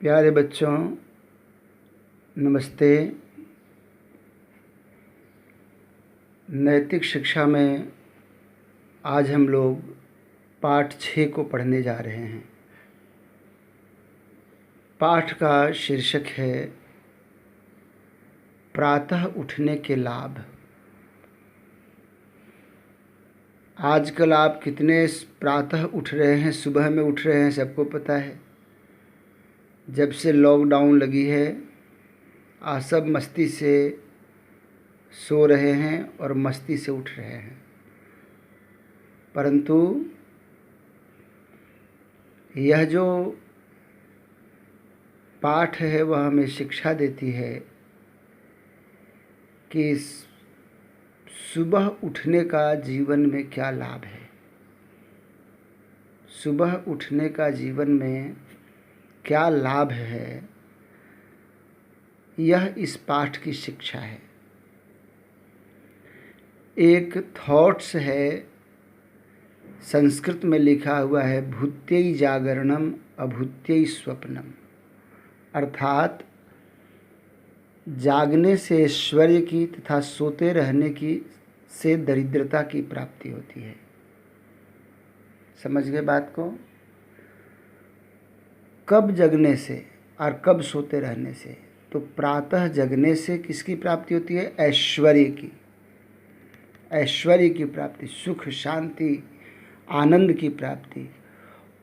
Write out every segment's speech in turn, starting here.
प्यारे बच्चों, नमस्ते। नैतिक शिक्षा में आज हम लोग पाठ 6 को पढ़ने जा रहे हैं। पाठ का शीर्षक है प्रातः उठने के लाभ। आजकल आप कितने प्रातः उठ रहे हैं, सुबह में उठ रहे हैं, सबको पता है। जब से लॉकडाउन लगी है आज सब मस्ती से सो रहे हैं और मस्ती से उठ रहे हैं, परंतु यह जो पाठ है वह हमें शिक्षा देती है कि सुबह उठने का जीवन में क्या लाभ है। सुबह उठने का जीवन में क्या लाभ है, यह इस पाठ की शिक्षा है। एक थॉट्स है, संस्कृत में लिखा हुआ है, भूत्यै जागरणम अभूत्यै स्वप्नम, अर्थात जागने से ऐश्वर्य की तथा सोते रहने की से दरिद्रता की प्राप्ति होती है। समझ गए बात को? कब जगने से और कब सोते रहने से? तो प्रातः जगने से किसकी प्राप्ति होती है? ऐश्वर्य की। ऐश्वर्य की प्राप्ति, सुख, शांति, आनंद की प्राप्ति।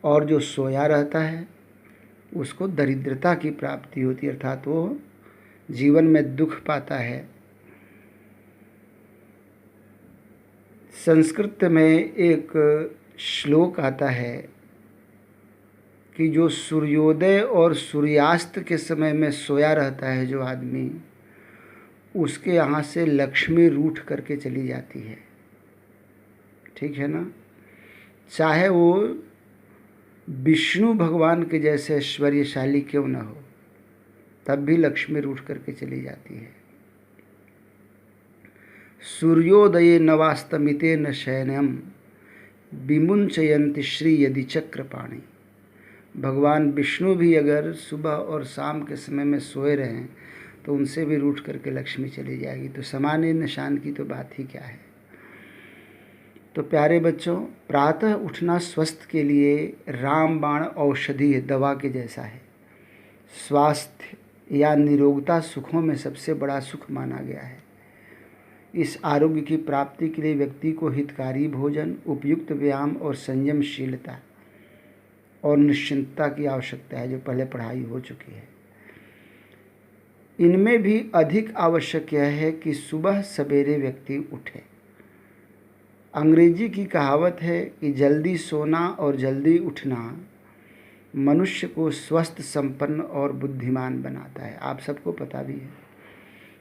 और जो सोया रहता है उसको दरिद्रता की प्राप्ति होती है, अर्थात वो जीवन में दुख पाता है। संस्कृत में एक श्लोक आता है कि जो सूर्योदय और सूर्यास्त के समय में सोया रहता है जो आदमी, उसके यहाँ से लक्ष्मी रूठ करके चली जाती है। ठीक है ना? चाहे वो विष्णु भगवान के जैसे ऐश्वर्यशाली क्यों न हो, तब भी लक्ष्मी रूठ करके चली जाती है। सूर्योदये नवास्तमिते न शयनम विमुंचयन्ति श्री यदि चक्रपाणि। भगवान विष्णु भी अगर सुबह और शाम के समय में सोए रहें तो उनसे भी रूठ करके लक्ष्मी चली जाएगी। तो सामान्य निशान की तो बात ही क्या है। तो प्यारे बच्चों, प्रातः उठना स्वस्थ के लिए रामबाण औषधि दवा के जैसा है। स्वास्थ्य या निरोगता सुखों में सबसे बड़ा सुख माना गया है। इस आरोग्य की प्राप्ति के लिए व्यक्ति को हितकारी भोजन, उपयुक्त व्यायाम और संयमशीलता और निश्चिंतता की आवश्यकता है, जो पहले पढ़ाई हो चुकी है। इनमें भी अधिक आवश्यक यह है कि सुबह सवेरे व्यक्ति उठे। अंग्रेजी की कहावत है कि जल्दी सोना और जल्दी उठना मनुष्य को स्वस्थ, संपन्न और बुद्धिमान बनाता है। आप सबको पता भी है।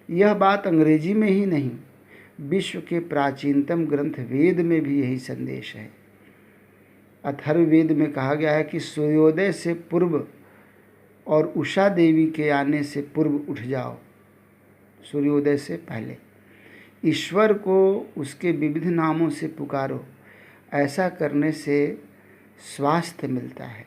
यह बात अंग्रेजी में ही नहीं, विश्व के प्राचीनतम ग्रंथ वेद में भी यही संदेश है। अथर्ववेद में कहा गया है कि सूर्योदय से पूर्व और उषा देवी के आने से पूर्व उठ जाओ। सूर्योदय से पहले ईश्वर को उसके विविध नामों से पुकारो। ऐसा करने से स्वास्थ्य मिलता है।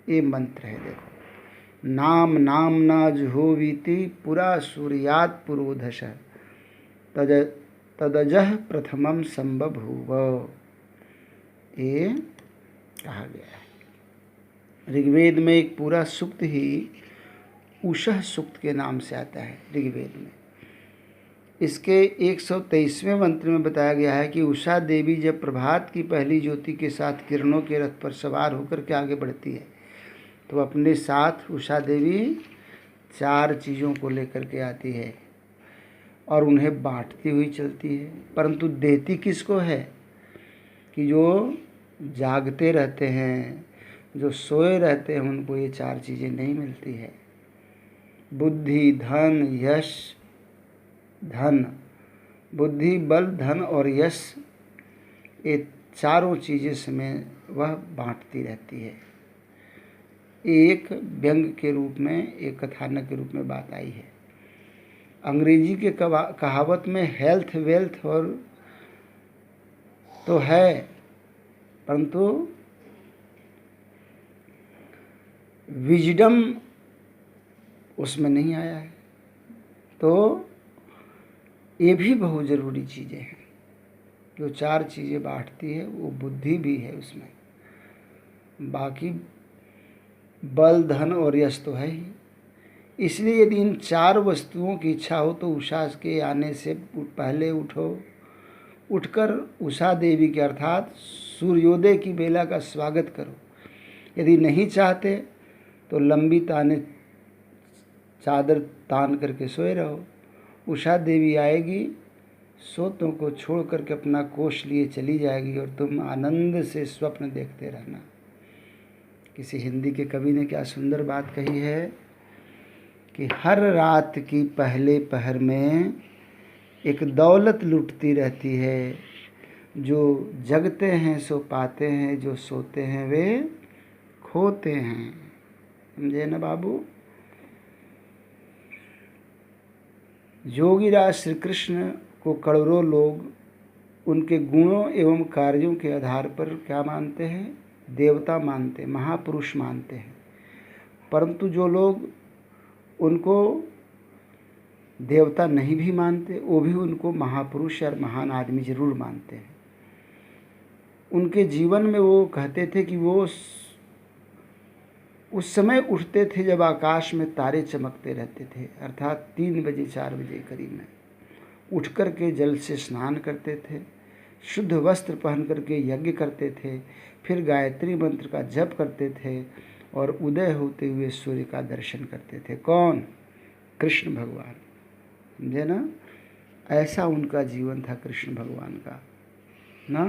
ये मंत्र है, देखो। नाम नाम न जुहोवीति पुरा सूर्यात् पुरोधश तदजः प्रथमम संबभूव। ये कहा गया है। ऋग्वेद में एक पूरा सूक्त ही उषः सूक्त के नाम से आता है ऋग्वेद में। इसके 123वें मंत्र में बताया गया है कि उषा देवी जब प्रभात की पहली ज्योति के साथ किरणों के रथ पर सवार होकर के आगे बढ़ती है तो अपने साथ उषा देवी 4 चीज़ों को लेकर के आती है और उन्हें बांटती हुई चलती है। परंतु देती किसको है? कि जो जागते रहते हैं, जो सोए रहते हैं, उनको ये 4 चीज़ें नहीं मिलती है। बुद्धि, धन, यश, धन, बुद्धि, बल, धन और यश, ये चारों चीज़ें समय वह बांटती रहती है। एक व्यंग के रूप में, एक कथानक के रूप में बात आई है। अंग्रेजी के कहावत में हेल्थ, वेल्थ और तो है, परंतु विजडम उसमें नहीं आया है। तो ये भी बहुत ज़रूरी चीज़ें हैं। जो 4 चीज़ें बांटती है वो बुद्धि भी है उसमें। बाकी बल, धन और यश तो है ही। इसलिए यदि इन 4 वस्तुओं की इच्छा हो तो उषा के आने से पहले उठो, उठकर उषा देवी के अर्थात सूर्योदय की बेला का स्वागत करो। यदि नहीं चाहते तो लंबी चादर तान करके सोए रहो। उषा देवी आएगी, सोतों को छोड़ करके अपना कोष लिए चली जाएगी और तुम आनंद से स्वप्न देखते रहना। किसी हिंदी के कवि ने क्या सुंदर बात कही है कि हर रात की पहले पहर में एक दौलत लुटती रहती है। जो जगते हैं सो पाते हैं, जो सोते हैं वे खोते हैं। समझे ना बाबू। योगीराज श्री कृष्ण को करोड़ों लोग उनके गुणों एवं कार्यों के आधार पर क्या मानते हैं? देवता मानते हैं, महापुरुष मानते हैं। परंतु जो लोग उनको देवता नहीं भी मानते, वो भी उनको महापुरुष और महान आदमी जरूर मानते हैं। उनके जीवन में वो कहते थे कि वो उस समय उठते थे जब आकाश में तारे चमकते रहते थे, अर्थात 3 बजे 4 बजे करीब में उठ कर के जल से स्नान करते थे, शुद्ध वस्त्र पहन करके यज्ञ करते थे, फिर गायत्री मंत्र का जप करते थे और उदय होते हुए सूर्य का दर्शन करते थे। कौन? कृष्ण भगवान। समझे ना। ऐसा उनका जीवन था कृष्ण भगवान का ना।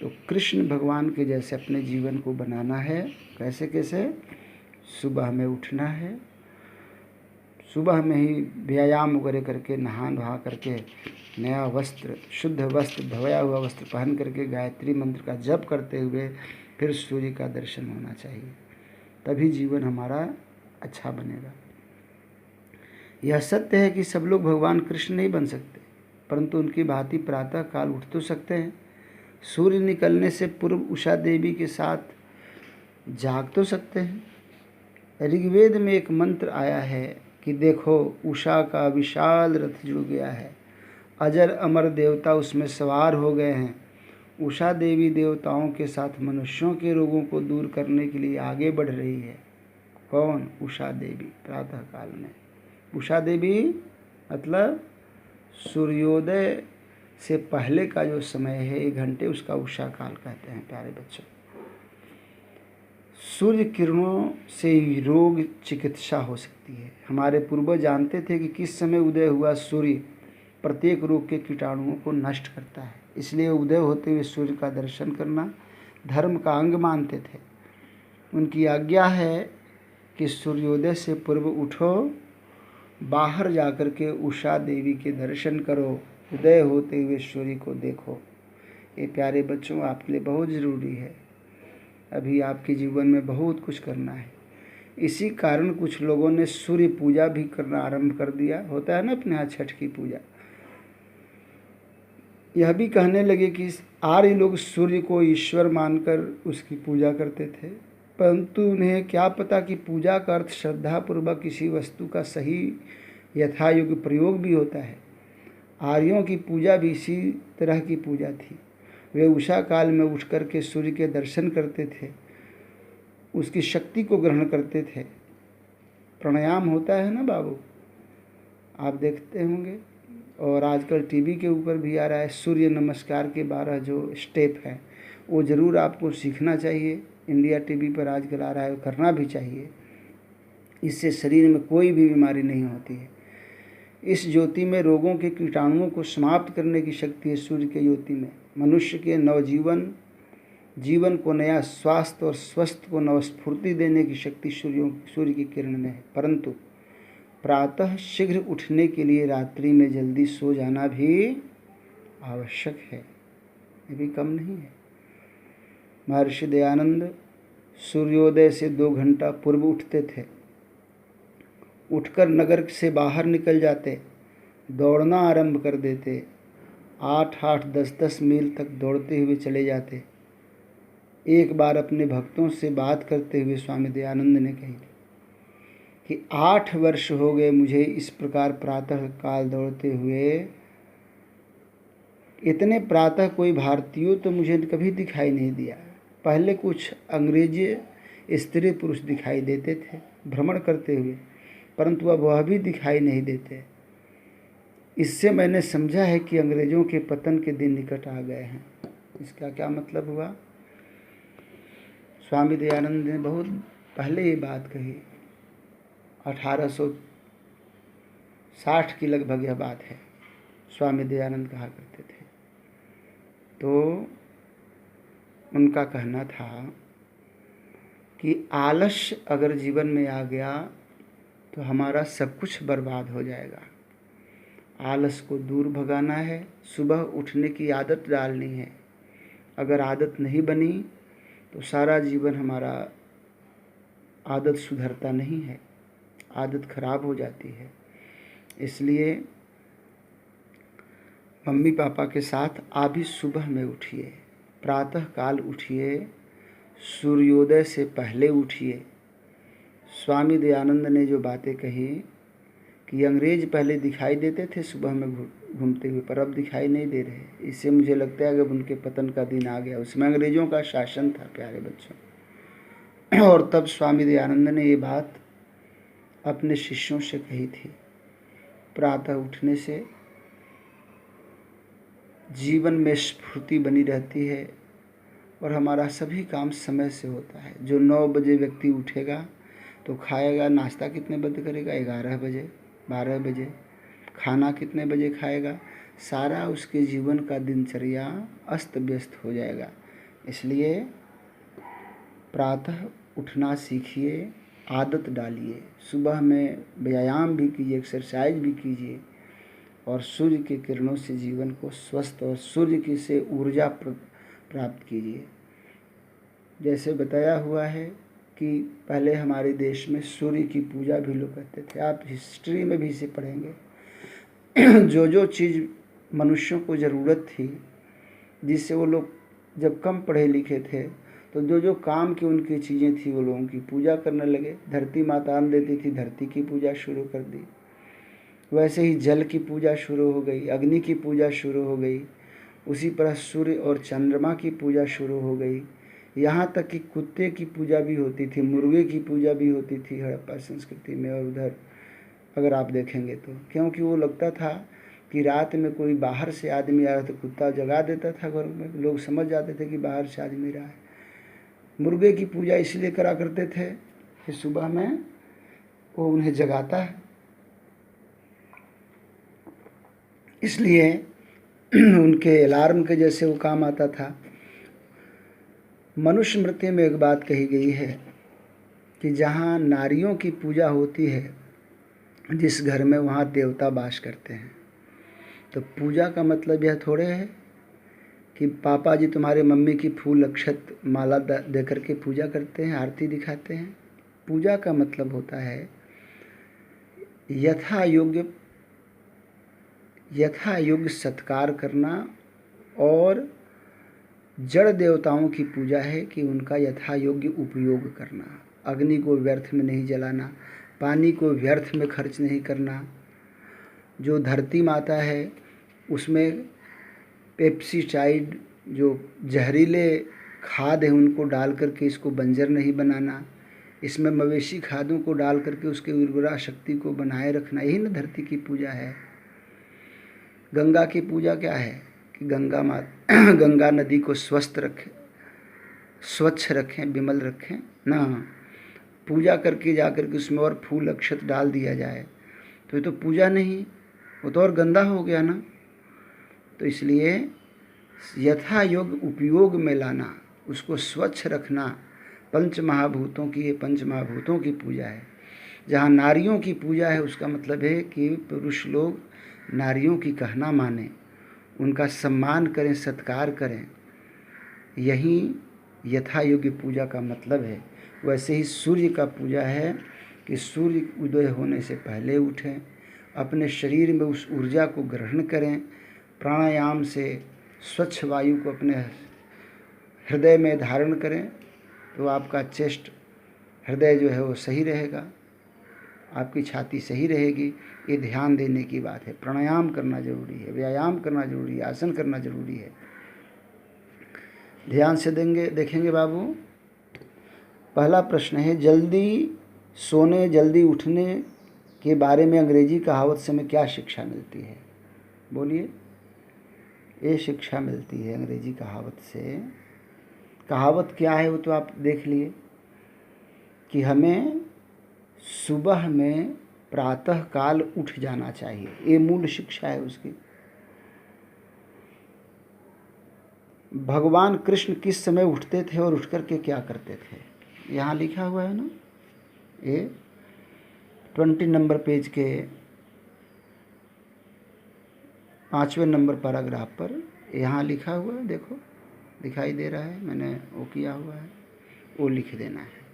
तो कृष्ण भगवान के जैसे अपने जीवन को बनाना है। कैसे कैसे? सुबह में उठना है, सुबह में ही व्यायाम वगैरह करके नहा नहा करके नया वस्त्र, शुद्ध वस्त्र, धोया हुआ वस्त्र पहन करके गायत्री मंत्र का जप करते हुए फिर सूर्य का दर्शन होना चाहिए। तभी जीवन हमारा अच्छा बनेगा। यह सत्य है कि सब लोग भगवान कृष्ण नहीं बन सकते, परंतु उनकी भांति प्रातः काल उठ तो सकते हैं। सूर्य निकलने से पूर्व उषा देवी के साथ जाग तो सकते हैं। ऋग्वेद में एक मंत्र आया है कि देखो उषा का विशाल रथ जुड़ गया है, अजर अमर देवता उसमें सवार हो गए हैं। उषा देवी देवताओं के साथ मनुष्यों के रोगों को दूर करने के लिए आगे बढ़ रही है। कौन? उषा देवी। प्रातः काल में उषा देवी मतलब सूर्योदय से पहले का जो समय है 1 घंटे, उसका उषा काल कहते हैं। प्यारे बच्चों, सूर्य किरणों से रोग चिकित्सा हो सकती है। हमारे पूर्वज जानते थे कि किस समय उदय हुआ सूर्य प्रत्येक रोग के कीटाणुओं को नष्ट करता है। इसलिए उदय होते हुए सूर्य का दर्शन करना धर्म का अंग मानते थे। उनकी आज्ञा है कि सूर्योदय से पूर्व उठो, बाहर जाकर के उषा देवी के दर्शन करो, उदय होते हुए सूर्य को देखो। ये प्यारे बच्चों आपके लिए बहुत ज़रूरी है। अभी आपके जीवन में बहुत कुछ करना है। इसी कारण कुछ लोगों ने सूर्य पूजा भी करना आरंभ कर दिया। होता है ना अपने यहाँ छठ की पूजा। यह भी कहने लगे कि आर्य लोग सूर्य को ईश्वर मानकर उसकी पूजा करते थे, परंतु उन्हें क्या पता कि पूजा का अर्थ श्रद्धापूर्वक किसी वस्तु का सही यथायोग्य प्रयोग भी होता है। आर्यों की पूजा भी इसी तरह की पूजा थी। वे उषा काल में उठ कर के सूर्य के दर्शन करते थे, उसकी शक्ति को ग्रहण करते थे। प्राणायाम होता है ना बाबू, आप देखते होंगे, और आजकल टीवी के ऊपर भी आ रहा है सूर्य नमस्कार के 12 जो स्टेप हैं, वो ज़रूर आपको सीखना चाहिए। इंडिया टीवी पर आजकल आ रहा है, करना भी चाहिए। इससे शरीर में कोई भी बीमारी नहीं होती है। इस ज्योति में रोगों के कीटाणुओं को समाप्त करने की शक्ति है। सूर्य के ज्योति में मनुष्य के नवजीवन, जीवन को नया स्वास्थ्य और स्वस्थ को नवस्फूर्ति देने की शक्ति सूर्य की किरण में है। परंतु प्रातः शीघ्र उठने के लिए रात्रि में जल्दी सो जाना भी आवश्यक है, ये भी कम नहीं है। महर्षि दयानंद सूर्योदय से 2 घंटा पूर्व उठते थे। उठकर नगर से बाहर निकल जाते, दौड़ना आरंभ कर देते। 8-8, 10-10 मील तक दौड़ते हुए चले जाते। एक बार अपने भक्तों से बात करते हुए स्वामी दयानंद ने कही कि 8 वर्ष हो गए मुझे इस प्रकार प्रातः काल दौड़ते हुए। इतने प्रातः कोई भारतीय तो मुझे कभी दिखाई नहीं दिया। पहले कुछ अंग्रेजी स्त्री पुरुष दिखाई देते थे भ्रमण करते हुए, परंतु अब वह भी दिखाई नहीं देते। इससे मैंने समझा है कि अंग्रेज़ों के पतन के दिन निकट आ गए हैं। इसका क्या मतलब हुआ? स्वामी दयानंद ने बहुत पहले ये बात कही, 1860 की लगभग यह बात है। स्वामी दयानंद कहा करते थे। तो उनका कहना था कि आलस्य अगर जीवन में आ गया तो हमारा सब कुछ बर्बाद हो जाएगा। आलस को दूर भगाना है, सुबह उठने की आदत डालनी है। अगर आदत नहीं बनी तो सारा जीवन हमारा आदत सुधरता नहीं है, आदत खराब हो जाती है। इसलिए मम्मी पापा के साथ आप भी सुबह में उठिए, प्रातः काल उठिए, सूर्योदय से पहले उठिए। स्वामी दयानंद ने जो बातें कही कि अंग्रेज पहले दिखाई देते थे सुबह में घूमते हुए, पर अब दिखाई नहीं दे रहे। इससे मुझे लगता है कि अब उनके पतन का दिन आ गया। उसमें अंग्रेज़ों का शासन था प्यारे बच्चों। और तब स्वामी दयानंद ने ये बात अपने शिष्यों से कही थी। प्रातः उठने से जीवन में स्फूर्ति बनी रहती है और हमारा सभी काम समय से होता है। जो 9 बजे व्यक्ति उठेगा तो खाएगा, नाश्ता कितने बजे करेगा? 11 बजे, 12 बजे। खाना कितने बजे खाएगा? सारा उसके जीवन का दिनचर्या अस्त व्यस्त हो जाएगा। इसलिए प्रातः उठना सीखिए, आदत डालिए। सुबह में व्यायाम भी कीजिए, एक्सरसाइज भी कीजिए और सूर्य की किरणों से जीवन को स्वस्थ और सूर्य की से ऊर्जा प्राप्त कीजिए। जैसे बताया हुआ है कि पहले हमारे देश में सूर्य की पूजा भी लोग करते थे। आप हिस्ट्री में भी इसे पढ़ेंगे। जो जो चीज़ मनुष्यों को ज़रूरत थी, जिससे वो लोग जब कम पढ़े लिखे थे, तो जो जो काम की उनकी चीज़ें थी वो लोगों की पूजा करने लगे। धरती माता अन्न देती थी, धरती की पूजा शुरू कर दी। वैसे ही जल की पूजा शुरू हो गई, अग्नि की पूजा शुरू हो गई। उसी तरह सूर्य और चंद्रमा की पूजा शुरू हो गई। यहाँ तक कि कुत्ते की पूजा भी होती थी, मुर्गे की पूजा भी होती थी हड़प्पा संस्कृति में। और उधर अगर आप देखेंगे तो, क्योंकि वो लगता था कि रात में कोई बाहर से आदमी आ रहा था, कुत्ता जगा देता था घर में, लोग समझ जाते थे कि बाहर से आदमी रहा है। मुर्गे की पूजा इसलिए करा करते थे कि सुबह में वो उन्हें जगाता है, इसलिए उनके अलार्म के जैसे वो काम आता था। मनुष्य स्मृति में एक बात कही गई है कि जहाँ नारियों की पूजा होती है, जिस घर में वहाँ देवता वास करते हैं। तो पूजा का मतलब यह थोड़े है कि पापा जी तुम्हारे मम्मी की फूल अक्षत माला दे करके पूजा करते हैं, आरती दिखाते हैं। पूजा का मतलब होता है यथा योग्य सत्कार करना, और जड़ देवताओं की पूजा है कि उनका यथा योग्य उपयोग करना। अग्नि को व्यर्थ में नहीं जलाना, पानी को व्यर्थ में खर्च नहीं करना। जो धरती माता है उसमें पेप्सिसाइड, जो जहरीले खाद है, उनको डाल करके इसको बंजर नहीं बनाना। इसमें मवेशी खादों को डाल करके उसकी उर्वरा शक्ति को बनाए रखना, यही ना धरती की पूजा है। गंगा की पूजा क्या है कि गंगा नदी को स्वस्थ रखें, स्वच्छ रखें, विमल रखें ना। पूजा करके जा कर के उसमें और फूल अक्षत डाल दिया जाए तो ये तो पूजा नहीं, वो तो और गंदा हो गया ना। तो इसलिए यथा योग्य उपयोग में लाना, उसको स्वच्छ रखना। पंच महाभूतों की, ये पंच महाभूतों की पूजा है। जहाँ नारियों की पूजा है, उसका मतलब है कि पुरुष लोग नारियों की कहना माने, उनका सम्मान करें, सत्कार करें। यही यथा योग्य पूजा का मतलब है। वैसे ही सूर्य का पूजा है कि सूर्य उदय होने से पहले उठें, अपने शरीर में उस ऊर्जा को ग्रहण करें, प्राणायाम से स्वच्छ वायु को अपने हृदय में धारण करें, तो आपका चेस्ट, हृदय जो है वो सही रहेगा। आपकी छाती सही रहेगी। ये ध्यान देने की बात है। प्राणायाम करना जरूरी है, व्यायाम करना जरूरी है, आसन करना जरूरी है। ध्यान से देखेंगे बाबू। पहला प्रश्न है, जल्दी सोने जल्दी उठने के बारे में अंग्रेजी कहावत से हमें क्या शिक्षा मिलती है? बोलिए। ये शिक्षा मिलती है अंग्रेजी कहावत से। कहावत क्या है वो तो आप देख लिए कि हमें सुबह में प्रातः काल उठ जाना चाहिए। ये मूल शिक्षा है उसकी। भगवान कृष्ण किस समय उठते थे और उठ कर के क्या करते थे? यहाँ लिखा हुआ है ना, ये 20 नंबर पेज के 5वें नंबर पैराग्राफ पर यहाँ लिखा हुआ है। देखो, दिखाई दे रहा है, मैंने वो किया हुआ है, वो लिख देना है।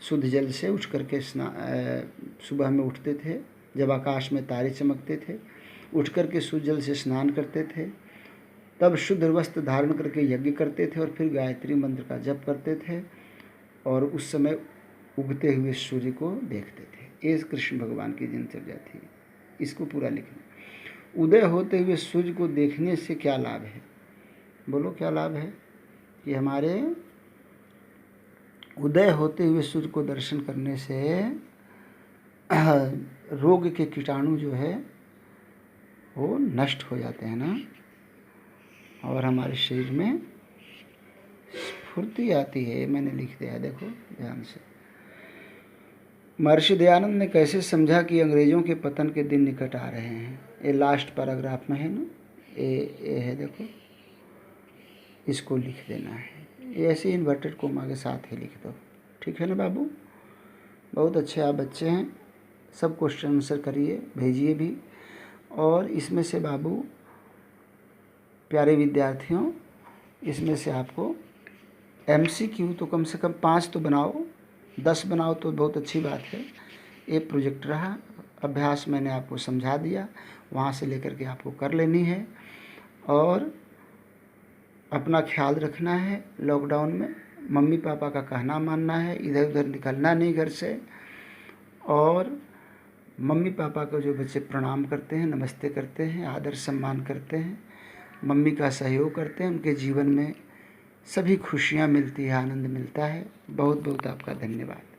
शुद्ध जल से उठ करके सुबह में उठते थे, जब आकाश में तारे चमकते थे, उठ करके शुद्ध जल से स्नान करते थे, तब शुद्ध वस्त्र धारण करके यज्ञ करते थे और फिर गायत्री मंत्र का जप करते थे और उस समय उगते हुए सूर्य को देखते थे। ये कृष्ण भगवान की दिनचर्या थी। इसको पूरा लिखना। उदय होते हुए सूर्य को देखने से क्या लाभ है? बोलो, क्या लाभ है? कि हमारे उदय होते हुए सूर्य को दर्शन करने से रोग के कीटाणु जो है वो नष्ट हो जाते हैं ना, और हमारे शरीर में स्फूर्ति आती है। मैंने लिख दिया, देखो ध्यान से। महर्षि दयानंद ने कैसे समझा कि अंग्रेजों के पतन के दिन निकट आ रहे हैं? ये लास्ट पैराग्राफ में है ना, ये है, देखो, इसको लिख देना है। ये ऐसे इन्वर्टेड कोमा के साथ ही लिख दो, ठीक है ना बाबू? बहुत अच्छे आप बच्चे हैं, सब क्वेश्चन आंसर करिए, भेजिए भी। और इसमें से बाबू प्यारे विद्यार्थियों, इसमें से आपको MCQ तो कम से कम 5 तो बनाओ, 10 बनाओ तो बहुत अच्छी बात है। ये प्रोजेक्ट रहा, अभ्यास मैंने आपको समझा दिया, वहाँ से लेकर के आपको कर लेनी है। और अपना ख्याल रखना है। लॉकडाउन में मम्मी पापा का कहना मानना है, इधर उधर निकलना नहीं घर से। और मम्मी पापा को जो बच्चे प्रणाम करते हैं, नमस्ते करते हैं, आदर सम्मान करते हैं, मम्मी का सहयोग करते हैं, उनके जीवन में सभी खुशियाँ मिलती है, आनंद मिलता है। बहुत बहुत आपका धन्यवाद।